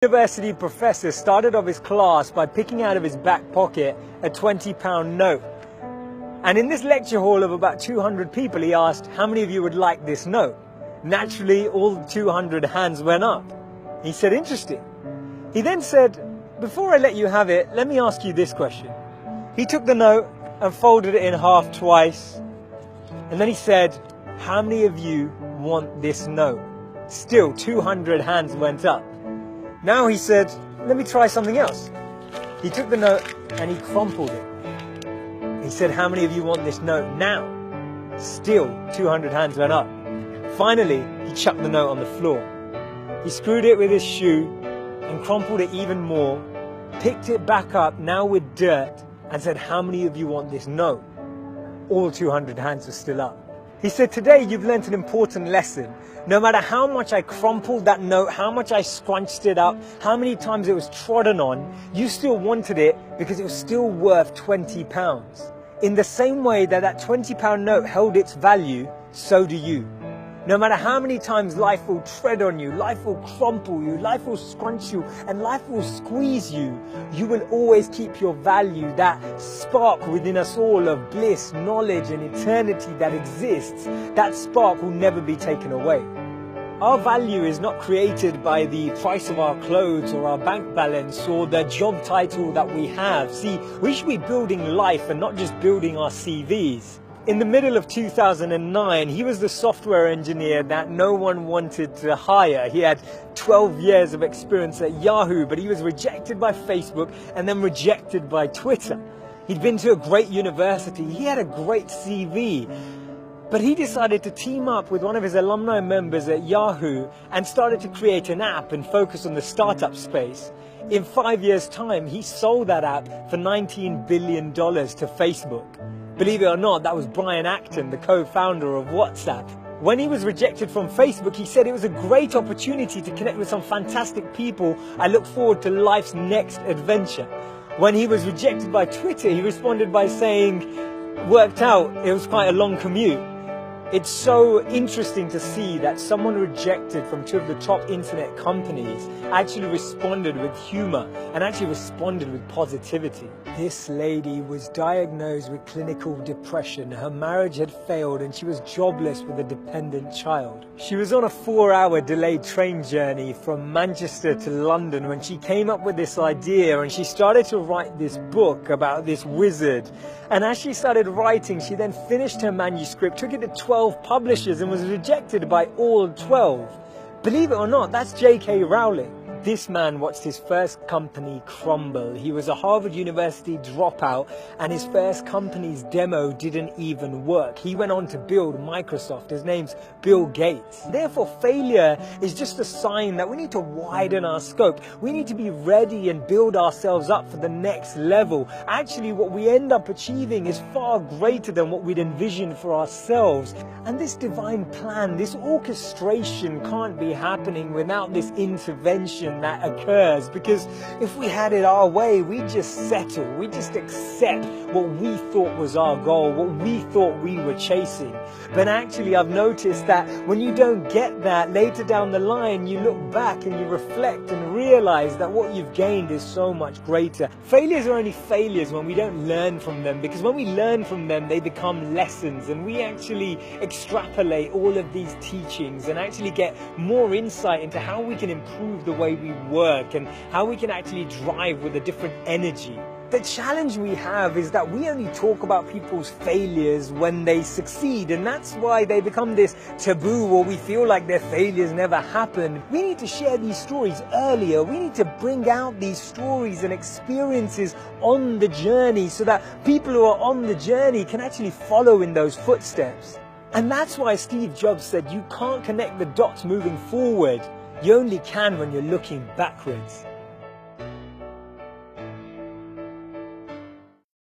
University professor started off his class by picking out of his back pocket a £20 note. And in this lecture hall of about 200 people, he asked, how many of you would like this note? Naturally, all 200 hands went up. He said, interesting. He then said, before I let you have it, let me ask you this question. He took the note and folded it in half twice. And then he said, how many of you want this note? Still, 200 hands went up. Now he said, let me try something else. He took the note and he crumpled it. He said, how many of you want this note now? Still, 200 hands went up. Finally, he chucked the note on the floor. He screwed it with his shoe and crumpled it even more, picked it back up, now with dirt, and said, how many of you want this note? All 200 hands were still up. He said, today you've learnt an important lesson. No matter how much I crumpled that note, how much I scrunched it up, how many times it was trodden on, you still wanted it because it was still worth £20. In the same way that that £20 note held its value, so do you. No matter how many times life will tread on you, life will crumple you, life will scrunch you, and life will squeeze you, you will always keep your value, that spark within us all of bliss, knowledge, and eternity that exists. That spark will never be taken away. Our value is not created by the price of our clothes or our bank balance or the job title that we have. See, we should be building life and not just building our CVs. In the middle of 2009, he was the software engineer that no one wanted to hire. He had 12 years of experience at Yahoo, but he was rejected by Facebook and then rejected by Twitter. He'd been to a great university. He had a great CV. But he decided to team up with one of his alumni members at Yahoo and started to create an app and focus on the startup space. In 5 years' time, he sold that app for $19 billion to Facebook. Believe it or not, that was Brian Acton, the co-founder of WhatsApp. When he was rejected from Facebook, he said it was a great opportunity to connect with some fantastic people. I look forward to life's next adventure. When he was rejected by Twitter, he responded by saying, worked out, it was quite a long commute. It's so interesting to see that someone rejected from two of the top internet companies actually responded with humor and actually responded with positivity. This lady was diagnosed with clinical depression. Her marriage had failed and she was jobless with a dependent child. She was on a 4-hour delayed train journey from Manchester to London when she came up with this idea, and she started to write this book about this wizard. And as she started writing, she then finished her manuscript, took it to 12 publishers and was rejected by all 12. Believe it or not, that's J.K. Rowling. This man watched his first company crumble. He was a Harvard University dropout and his first company's demo didn't even work. He went on to build Microsoft. His name's Bill Gates. Therefore, failure is just a sign that we need to widen our scope. We need to be ready and build ourselves up for the next level. Actually, what we end up achieving is far greater than what we'd envisioned for ourselves. And this divine plan, this orchestration can't be happening without this intervention that occurs, because if we had it our way, we'd just settle, we'd just accept what we thought was our goal, what we thought we were chasing. But actually, I've noticed that when you don't get that, later down the line, you look back and you reflect and realize that what you've gained is so much greater. Failures are only failures when we don't learn from them, because when we learn from them, they become lessons, and we actually extrapolate all of these teachings and actually get more insight into how we can improve the way we work and how we can actually drive with a different energy. The challenge we have is that we only talk about people's failures when they succeed, and that's why they become this taboo, or we feel like their failures never happened. We need to share these stories earlier. We need to bring out these stories and experiences on the journey so that people who are on the journey can actually follow in those footsteps. And that's why Steve Jobs said you can't connect the dots moving forward. You only can when you're looking backwards.